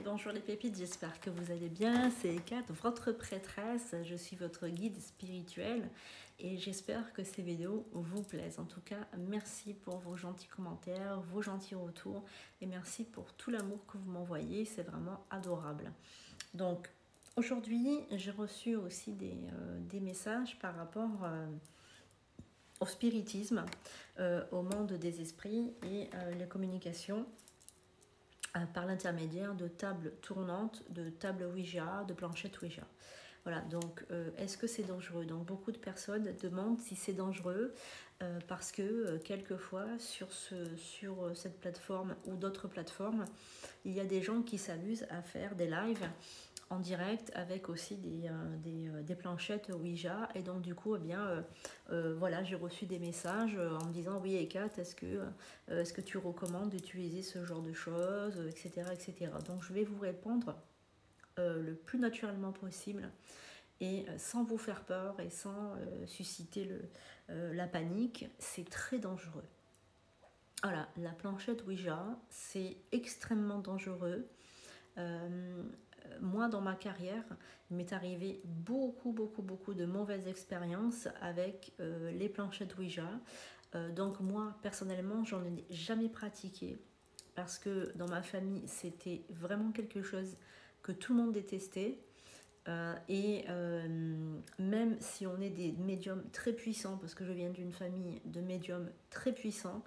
bonjour les pépites, j'espère que vous allez bien. C'est Kat, votre prêtresse, je suis votre guide spirituel et j'espère que ces vidéos vous plaisent. En tout cas, merci pour vos gentils commentaires, vos gentils retours et merci pour tout l'amour que vous m'envoyez, c'est vraiment adorable. Donc, aujourd'hui, j'ai reçu aussi des messages par rapport au spiritisme, au monde des esprits et les communications par l'intermédiaire de tables tournantes, de tables Ouija, de planchettes Ouija. Voilà, donc est-ce que c'est dangereux? Donc beaucoup de personnes demandent si c'est dangereux parce que quelquefois sur cette plateforme ou d'autres plateformes, il y a des gens qui s'amusent à faire des lives en direct avec aussi des planchettes Ouija et donc du coup voilà, j'ai reçu des messages en me disant oui Kat, est-ce que tu recommandes d'utiliser ce genre de choses, etc. Donc je vais vous répondre le plus naturellement possible et sans vous faire peur et sans susciter la panique. C'est très dangereux. Voilà, la planchette Ouija, c'est extrêmement dangereux. Moi, dans ma carrière, il m'est arrivé beaucoup de mauvaises expériences avec les planchettes Ouija. Donc moi, personnellement, j'en ai jamais pratiqué parce que dans ma famille, c'était vraiment quelque chose que tout le monde détestait. Même si on est des médiums très puissants, parce que je viens d'une famille de médiums très puissants,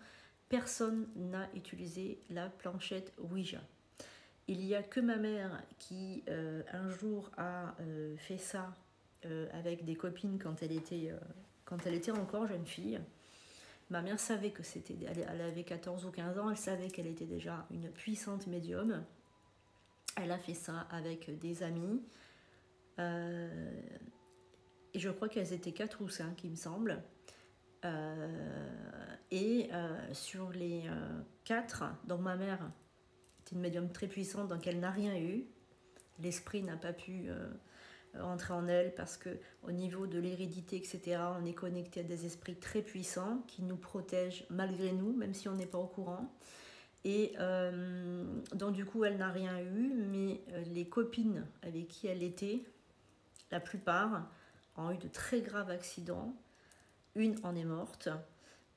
personne n'a utilisé la planchette Ouija. Il n'y a que ma mère qui un jour a fait ça avec des copines quand elle était encore jeune fille. Ma mère savait que elle avait 14 ou 15 ans, elle savait qu'elle était déjà une puissante médium. Elle a fait ça avec des amis. Et je crois qu'elles étaient 4 ou 5, il me semble. Sur les 4, donc ma mère était une médium très puissante, donc elle n'a rien eu. L'esprit n'a pas pu entrer en elle parce que au niveau de l'hérédité, etc., on est connecté à des esprits très puissants qui nous protègent malgré nous, même si on n'est pas au courant. Et donc du coup, elle n'a rien eu, mais les copines avec qui elle était, la plupart ont eu de très graves accidents. Une en est morte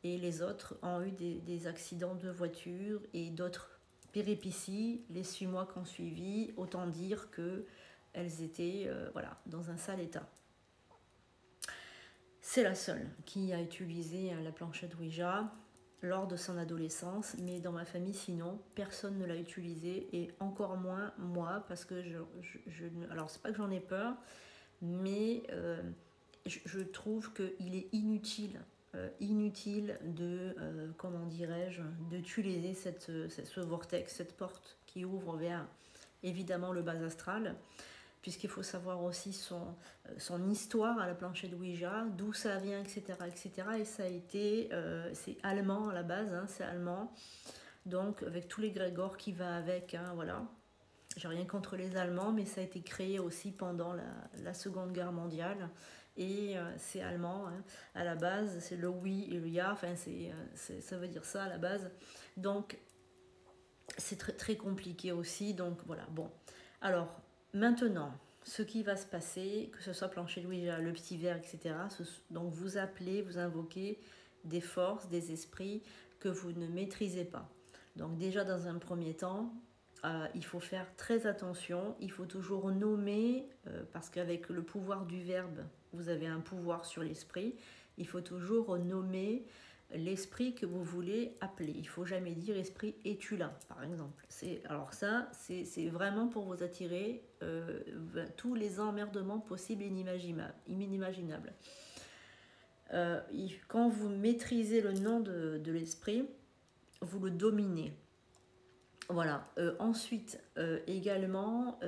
et les autres ont eu des accidents de voiture et d'autres péripéties les 6 mois qui ont suivi. Autant dire qu'elles étaient voilà, dans un sale état. C'est la seule qui a utilisé la planchette Ouija lors de son adolescence, mais dans ma famille, sinon, personne ne l'a utilisée et encore moins moi, parce que alors c'est pas que j'en ai peur, mais je trouve qu'il est inutile de, comment dirais-je, d'utiliser ce vortex, cette porte qui ouvre vers évidemment le bas astral, puisqu'il faut savoir aussi son histoire à la planchette Ouija, d'où ça vient, etc. Et ça a été, c'est allemand à la base, hein, c'est allemand, donc avec tous les grégores qui va avec, hein, voilà. J'ai rien contre les Allemands, mais ça a été créé aussi pendant la Seconde Guerre mondiale. Et c'est allemand, hein. À la base, c'est le oui et le ja, enfin, ça veut dire ça à la base. Donc, c'est très compliqué aussi. Donc, voilà, bon. Alors, maintenant, ce qui va se passer, que ce soit plancher Ouija, le petit verre, etc., donc vous appelez, vous invoquez des forces, des esprits que vous ne maîtrisez pas. Donc, déjà, dans un premier temps, il faut faire très attention, il faut toujours nommer, parce qu'avec le pouvoir du verbe, vous avez un pouvoir sur l'esprit, il faut toujours nommer l'esprit que vous voulez appeler. Il ne faut jamais dire esprit es-tu là, par exemple. Alors ça, c'est vraiment pour vous attirer tous les emmerdements possibles et inimaginables. Quand vous maîtrisez le nom de l'esprit, vous le dominez. Voilà. Ensuite, également,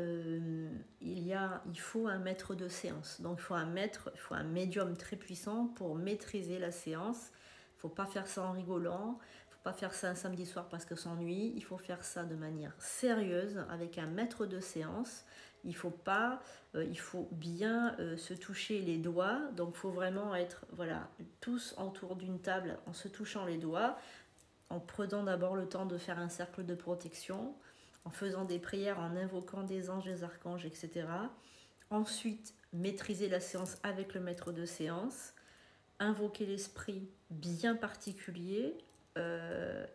il faut un maître de séance. Donc, il faut un médium très puissant pour maîtriser la séance. Il ne faut pas faire ça en rigolant. Il ne faut pas faire ça un samedi soir parce que s'ennuie. Il faut faire ça de manière sérieuse avec un maître de séance. Il faut bien se toucher les doigts. Donc, il faut vraiment être, voilà, tous autour d'une table en se touchant les doigts, en prenant d'abord le temps de faire un cercle de protection. en faisant des prières, en invoquant des anges, des archanges, etc. Ensuite, maîtriser la séance avec le maître de séance, invoquer l'esprit bien particulier.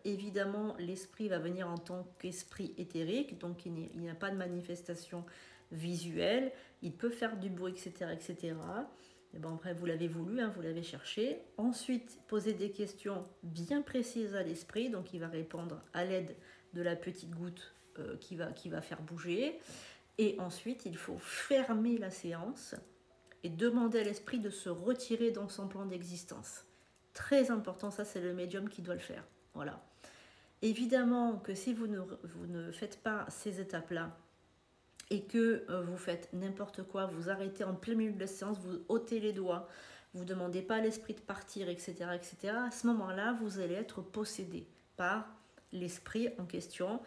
Évidemment, l'esprit va venir en tant qu'esprit éthérique, donc il n'y a pas de manifestation visuelle, il peut faire du bruit, etc. etc. Et bon, après, vous l'avez voulu, hein, vous l'avez cherché. Ensuite, poser des questions bien précises à l'esprit, donc il va répondre à l'aide de la petite goutte qui va faire bouger. Et ensuite, il faut fermer la séance et demander à l'esprit de se retirer dans son plan d'existence. Très important, ça c'est le médium qui doit le faire. Voilà. Évidemment que si vous ne faites pas ces étapes-là et que vous faites n'importe quoi, vous arrêtez en plein milieu de la séance, vous ôtez les doigts, vous ne demandez pas à l'esprit de partir, etc., etc., à ce moment-là, vous allez être possédé par l'esprit en question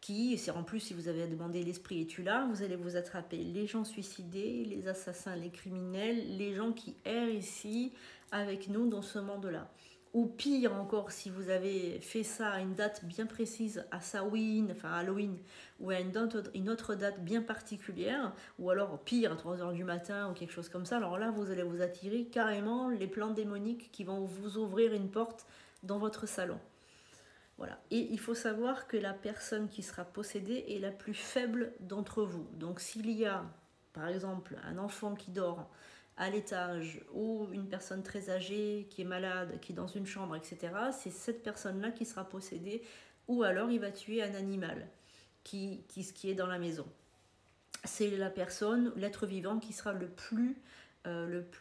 qui, en plus, si vous avez demandé l'esprit es-tu là, vous allez vous attraper les gens suicidés, les assassins, les criminels, les gens qui errent ici avec nous dans ce monde-là. Ou pire encore, si vous avez fait ça à une date bien précise, à Samhain, enfin Halloween, ou à une autre date bien particulière, ou alors pire, à 3h du matin, ou quelque chose comme ça, alors là, vous allez vous attirer carrément les plans démoniques qui vont vous ouvrir une porte dans votre salon. Voilà. Et il faut savoir que la personne qui sera possédée est la plus faible d'entre vous. Donc s'il y a, par exemple, un enfant qui dort à l'étage ou une personne très âgée qui est malade, qui est dans une chambre, etc., c'est cette personne-là qui sera possédée, ou alors il va tuer un animal qui est dans la maison. C'est la personne, l'être vivant qui sera le plus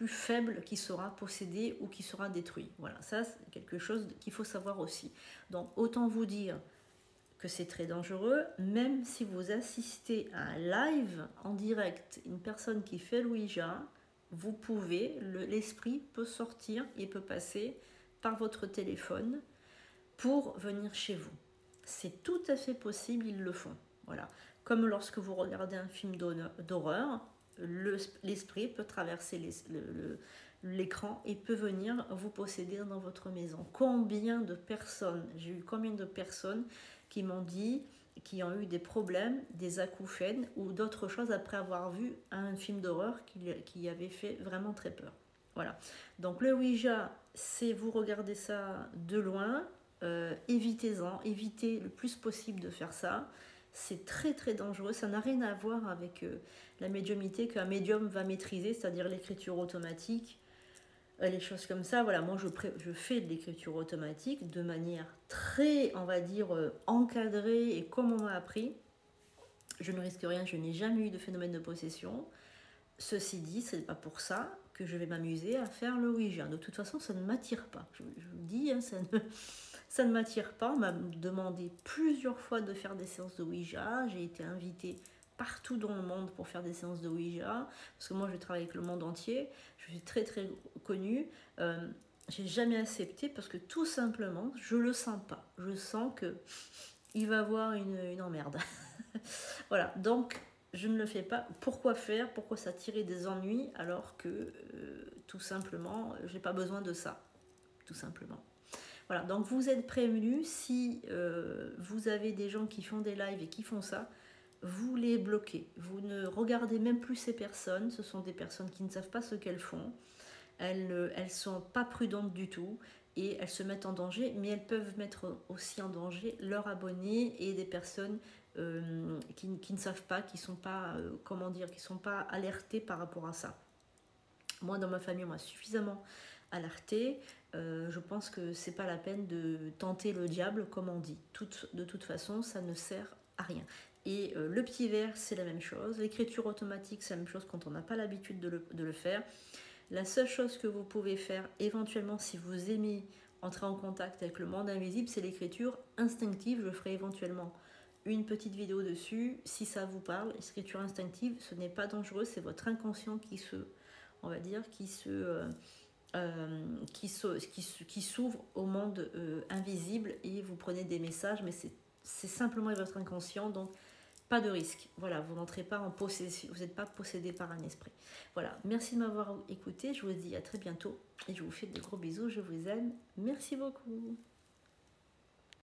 faible qui sera possédé ou qui sera détruit. Voilà, ça c'est quelque chose qu'il faut savoir aussi. Donc autant vous dire que c'est très dangereux, même si vous assistez à un live en direct, une personne qui fait le Ouija, vous pouvez, l'esprit peut sortir et peut passer par votre téléphone pour venir chez vous. C'est tout à fait possible, ils le font. Voilà. Comme lorsque vous regardez un film d'horreur, l'esprit peut traverser l'écran et peut venir vous posséder dans votre maison. Combien de personnes, j'ai eu combien de personnes qui m'ont dit, qui ont eu des problèmes, des acouphènes ou d'autres choses après avoir vu un film d'horreur qui avait fait vraiment très peur. Voilà. Donc le Ouija, c'est vous regardez ça de loin, évitez-en, évitez le plus possible de faire ça. C'est très très dangereux, ça n'a rien à voir avec la médiumnité qu'un médium va maîtriser, c'est-à-dire l'écriture automatique, les choses comme ça. Voilà, moi je fais de l'écriture automatique de manière très, on va dire, encadrée et comme on m'a appris. Je ne risque rien, je n'ai jamais eu de phénomène de possession. Ceci dit, ce n'est pas pour ça que je vais m'amuser à faire le Ouija. De toute façon, ça ne m'attire pas. Je vous dis, hein, ça ne m'attire pas. On m'a demandé plusieurs fois de faire des séances de Ouija. J'ai été invitée partout dans le monde pour faire des séances de Ouija. Parce que moi, je travaille avec le monde entier. Je suis très, très connue. J'ai jamais accepté parce que tout simplement, je le sens pas. Je sens qu'il va y avoir une emmerde. Voilà, donc je ne le fais pas. Pourquoi faire? Pourquoi s'attirer des ennuis alors que tout simplement, j'ai pas besoin de ça. Tout simplement. Voilà, donc vous êtes prévenus, si vous avez des gens qui font des lives et qui font ça, vous les bloquez. Vous ne regardez même plus ces personnes, ce sont des personnes qui ne savent pas ce qu'elles font, elles ne sont pas prudentes du tout et elles se mettent en danger, mais elles peuvent mettre aussi en danger leurs abonnés et des personnes qui ne savent pas, qui ne sont pas, comment dire, qui sont pas alertées par rapport à ça. Moi, dans ma famille, on m'a suffisamment alertée. Je pense que c'est pas la peine de tenter le diable, comme on dit. De toute façon, ça ne sert à rien. Et le petit verre, c'est la même chose. L'écriture automatique, c'est la même chose quand on n'a pas l'habitude de le faire. La seule chose que vous pouvez faire, éventuellement, si vous aimez entrer en contact avec le monde invisible, c'est l'écriture instinctive. Je ferai éventuellement une petite vidéo dessus. Si ça vous parle, l'écriture instinctive, ce n'est pas dangereux, c'est votre inconscient qui on va dire, qui s'ouvre au monde invisible et vous prenez des messages, mais c'est simplement votre inconscient, donc pas de risque. Voilà, vous n'entrez pas en possession, vous n'êtes pas possédé par un esprit. Voilà, merci de m'avoir écouté, je vous dis à très bientôt et je vous fais des gros bisous, je vous aime, merci beaucoup.